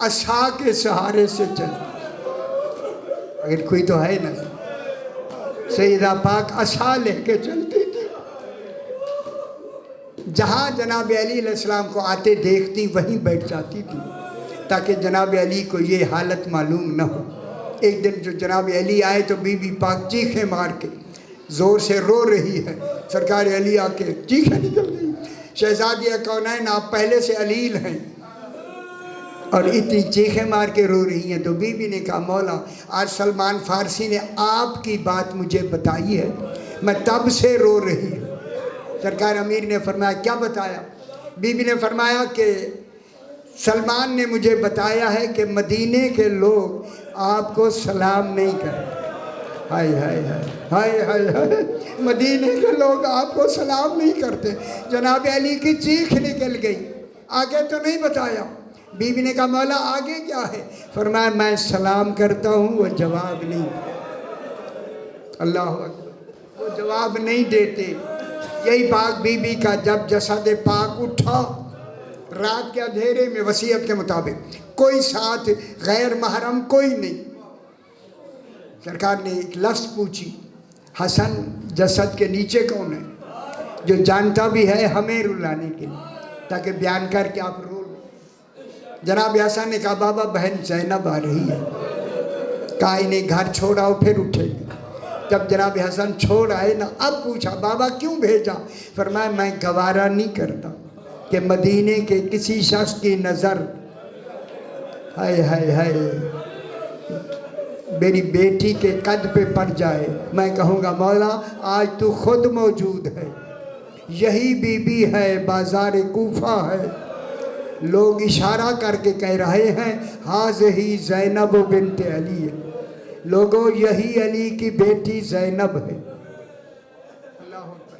عصا کے سہارے سے چلتی، اگر کوئی تو ہے نا، سیدہ پاک عصا لے کے چلتی تھی۔ جہاں جناب علی علیہ السلام کو آتے دیکھتی وہیں بیٹھ جاتی تھی تاکہ جناب علی کو یہ حالت معلوم نہ ہو۔ ایک دن جو جناب علی آئے تو بی بی پاک چیخیں مار کے زور سے رو رہی ہے۔ سرکار علی آ کے چیخیں نکل گئی، شہزادی کونین آپ پہلے سے علیل ہیں اور اتنی چیخیں مار کے رو رہی ہیں۔ تو بی بی نے کہا مولا آج سلمان فارسی نے آپ کی بات مجھے بتائی ہے، میں تب سے رو رہی ہوں۔ سرکار امیر نے فرمایا کیا بتایا؟ بی بی نے فرمایا کہ سلمان نے مجھے بتایا ہے کہ مدینے کے لوگ آپ کو سلام نہیں کرتے۔ ہائے ہائے ہائے ہائے ہائے ہائے، مدینے کے لوگ آپ کو سلام نہیں کرتے۔ جناب علی کی چیخ نکل گئی، آگے تو نہیں بتایا۔ بی بی نے کہا مولا آگے کیا ہے؟ فرمایا میں سلام کرتا ہوں وہ جواب نہیں، اللہ اکبر، وہ جواب نہیں دیتے۔ یہی پاک بی بی کا جب جسد پاک اٹھا رات کے اندھیرے میں، وصیت کے مطابق کوئی ساتھ غیر محرم کوئی نہیں، سرکار نے ایک لفظ پوچھی، حسن جسد کے نیچے کون ہے؟ جو جانتا بھی ہے ہمیں رلانے کے لیے تاکہ بیان کر کے آپ رو لیں۔ جناب حسن نے کہا بابا بہن زینب آ رہی ہے۔ کہا انہیں گھر چھوڑاؤ پھر اٹھے گی۔ جب جناب حسن چھوڑ آئے نا، اب پوچھا بابا کیوں بھیجا؟ فرمایا میں گوارا نہیں کرتا کہ مدینے کے کسی شخص کی نظر ہائے ہائے ہائے میری بیٹی کے قد پہ پڑ جائے، میں کہوں گا مولا آج تو خود موجود ہے، یہی بی بی ہے، بازار کوفہ ہے، لوگ اشارہ کر کے کہہ رہے ہیں ہاذہ زینب بنت علی ہے، لوگوں یہی علی کی بیٹی زینب ہے۔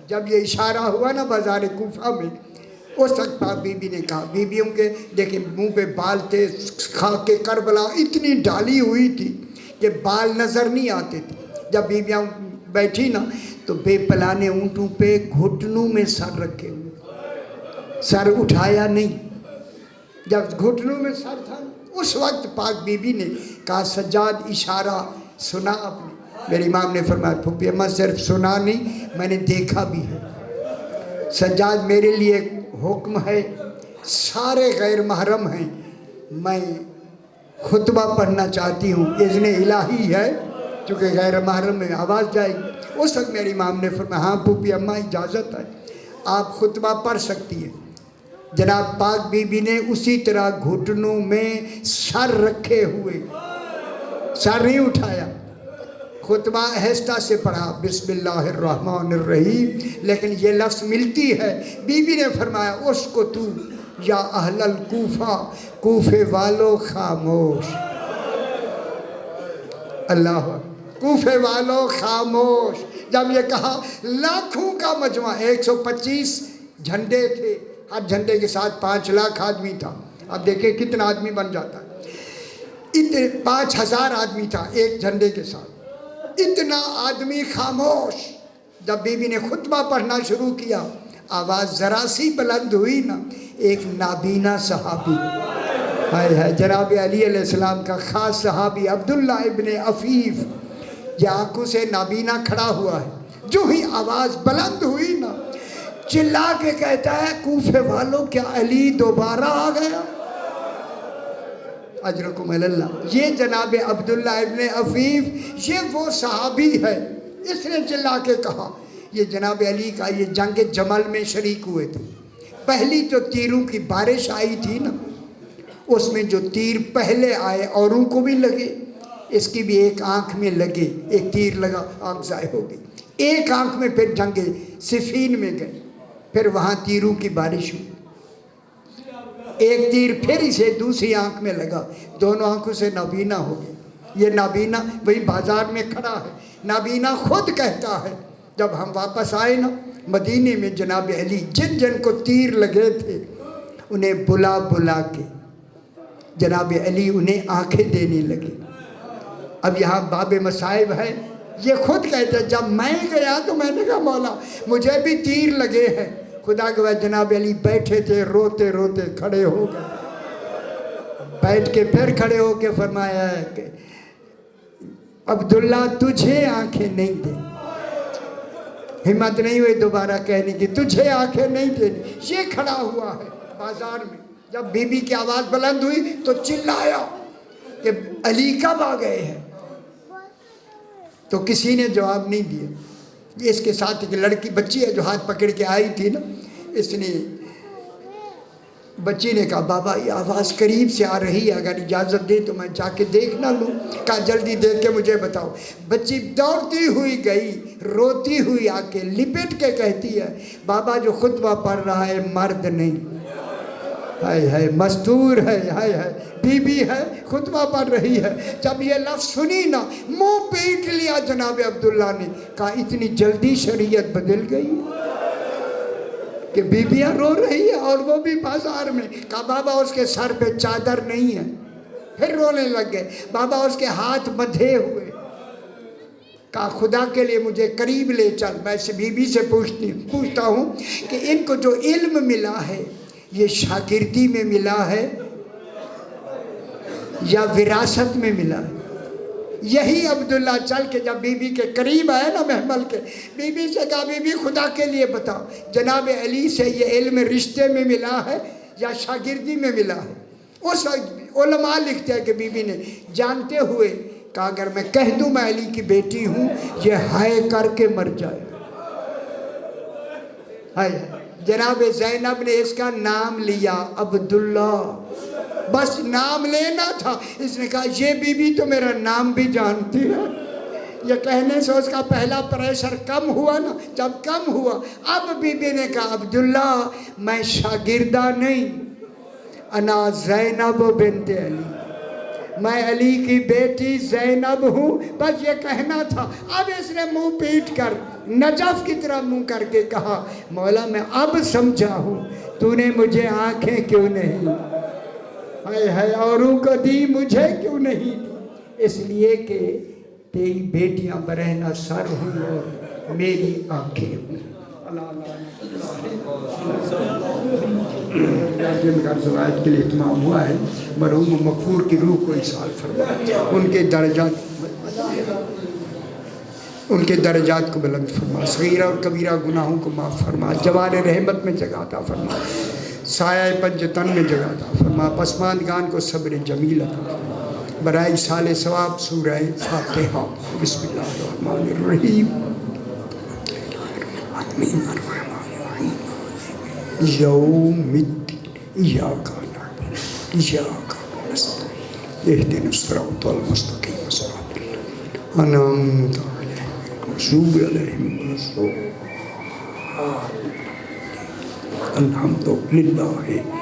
جب یہ اشارہ ہوا نا بازار کوفہ میں، اس وقت پاک بی بی نے کہا، بیویوں کے دیکھیں منہ پہ بال تھے، خاک کے کربلا اتنی ڈالی ہوئی تھی کہ بال نظر نہیں آتے تھے۔ جب بیویاں بیٹھی نا تو بے پلانے اونٹوں پہ گھٹنوں میں سر رکھے ہوئے، سر اٹھایا نہیں۔ جب گھٹنوں میں سر تھا اس وقت پاک بی بی نے کہا سجاد اشارہ سنا آپ نے؟ میری امام نے فرمایا پھوپھی اماں صرف سنا نہیں میں نے دیکھا بھی ہے۔ سجاد میرے لیے حکم ہے، سارے غیر محرم ہیں، میں خطبہ پڑھنا چاہتی ہوں، اذن الہی ہے چونکہ غیر محرم میں آواز جائے گی۔ اس وقت میری امام نے فرمایا ہاں پھوپھی اماں اجازت ہے، آپ خطبہ پڑھ سکتی ہیں۔ جناب پاک بی بی نے اسی طرح گھٹنوں میں سر رکھے ہوئے، سر نہیں اٹھایا، خطبہ آہستہ سے پڑھا بسم اللہ الرحمن الرحیم، لیکن یہ لفظ ملتی ہے۔ بی بی نے فرمایا اس کو تو یا اہل الکوفہ، کوفے والو خاموش، اللہ کوفے والو خاموش۔ جب یہ کہا لاکھوں کا مجمع، 125 جھنڈے تھے، ہر جھنڈے کے ساتھ 5 لاکھ آدمی تھا، اب دیکھیں کتنا آدمی بن جاتا ہے، 5000 آدمی تھا ایک جھنڈے کے ساتھ، اتنا آدمی خاموش۔ جب بی بی نے خطبہ پڑھنا شروع کیا، آواز ذرا سی بلند ہوئی نا، ایک نابینا صحابی، ہائے ہائے جناب علی علیہ السلام کا خاص صحابی عبداللہ ابن عفیف، یہ آنکھوں سے نابینا کھڑا ہوا ہے، جو ہی آواز بلند ہوئی نا چلا کے کہتا ہے کوفے والوں کیا علی دوبارہ آ گیا؟ اجرکم اللہ۔ یہ جناب عبداللہ ابن عفیف یہ وہ صحابی ہے، اس نے چلا کے کہا۔ یہ جناب علی کا یہ جنگ جمل میں شریک ہوئے تھے۔ پہلی جو تیروں کی بارش آئی تھی نا، اس میں جو تیر پہلے آئے اوروں کو بھی لگے، اس کی بھی ایک آنکھ میں لگے، ایک تیر لگا آنکھ ضائع ہو گئی۔ ایک آنکھ میں پھر جنگ صفین میں گئے، پھر وہاں تیروں کی بارش ہوئی، ایک تیر پھر اسے دوسری آنکھ میں لگا، دونوں آنکھوں سے نابینا ہو گئے۔ یہ نابینا وہی بازار میں کھڑا ہے، نابینا خود کہتا ہے جب ہم واپس آئے نا مدینے میں، جناب علی جن جن کو تیر لگے تھے انہیں بلا بلا کے جناب علی انہیں آنکھیں دینے لگے۔ اب یہاں باب مصائب ہے، یہ خود کہتے ہیں جب میں گیا تو میں نے کہا مولا مجھے بھی تیر لگے ہیں۔ خدا گواہ جناب علی بیٹھے تھے، روتے روتے کھڑے ہو گئے، بیٹھ کے پھر کھڑے ہو کے فرمایا ہے کہ عبداللہ تجھے آنکھیں نہیں دیں، ہمت نہیں ہوئی دوبارہ کہنے کی تجھے آنکھیں نہیں دینی۔ یہ کھڑا ہوا ہے بازار میں، جب بی بی کی آواز بلند ہوئی تو چلایا کہ علی کب آ گئے ہیں، تو کسی نے جواب نہیں دیا۔ اس کے ساتھ ایک لڑکی بچی ہے جو ہاتھ پکڑ کے آئی تھی نا، اس نے بچی نے کہا بابا یہ آواز قریب سے آ رہی ہے، اگر اجازت دے تو میں جا کے دیکھ نہ لوں؟ کہا جلدی دیکھ کے مجھے بتاؤ۔ بچی دوڑتی ہوئی گئی، روتی ہوئی آ کے لپٹ کے کہتی ہے بابا جو خطبہ پڑھ رہا ہے مرد نہیں، ہائے ہائے مستور ہے، ہائے ہائے بی بی ہے خطبہ پڑھ رہی ہے۔ جب یہ لفظ سنی نا منہ پیٹ لیا جناب عبداللہ نے، کہا اتنی جلدی شریعت بدل گئی کہ بیویاں رو رہی ہے اور وہ بھی بازار میں۔ کہا بابا اس کے سر پہ چادر نہیں ہے، پھر رونے لگ گئے۔ بابا اس کے ہاتھ بندھے ہوئے، کہا خدا کے لیے مجھے قریب لے چل، میں سے بی بی سے پوچھتا ہوں کہ ان کو جو علم ملا ہے یہ شاگردی میں ملا ہے یا وراثت میں ملا ہے؟ یہی عبداللہ چل کے جب بی بی کے قریب آئے نا محمل کے، بی بی سے کہا بی بی خدا کے لیے بتاؤ جناب علی سے یہ علم رشتے میں ملا ہے یا شاگردی میں ملا ہے؟ اس علماء لکھتے ہیں کہ بی بی نے جانتے ہوئے کہا اگر میں کہہ دوں میں علی کی بیٹی ہوں یہ ہائے کر کے مر جائے۔ ہائے جناب زینب نے اس کا نام لیا عبداللہ، بس نام لینا تھا۔ اس نے کہا یہ بی بی تو میرا نام بھی جانتی ہے۔ یہ کہنے سے اس کا پہلا پریشر کم ہوا نا، جب کم ہوا اب بی بی نے کہا عبداللہ میں شاگردہ نہیں، انا زینب بنت علی، میں علی کی بیٹی زینب ہوں، بس یہ کہنا تھا۔ اب اس نے منہ پیٹ کر نجف کی طرح منہ کر کے کہا مولا میں اب سمجھا ہوں تو نے مجھے آنکھیں کیوں نہیں، ہائے ہائے اوروں کو دی مجھے کیوں نہیں دی؟ اس لیے کہ تیری بیٹیاں برہنہ سر ہوں اور میری آنکھیں ہوں۔ جن کا زوائد کے لیے اتمام ہوا ہے، مرحوم مغفور کی روح کو اصال فرما، ان کے درجات کو بلند فرما، صغیرہ اور کبیرہ گناہوں کو معاف فرما، جوار رحمت میں جگہ عطا فرما، سایہ پنج تن میں جگہ عطا فرما، پسماندگان کو صبر جمیل عطا فرما، برائے سال ثواب سورہ فاتحہ۔ بسم اللہ الرحمن الرحیم، یوم الدین ایاک نعبد و ایاک نستعین اہدنا الصراط المستقیم صراط الذین انعمت علیہم غیر المغضوب علیہم ولا الضالین۔ الحمد للہ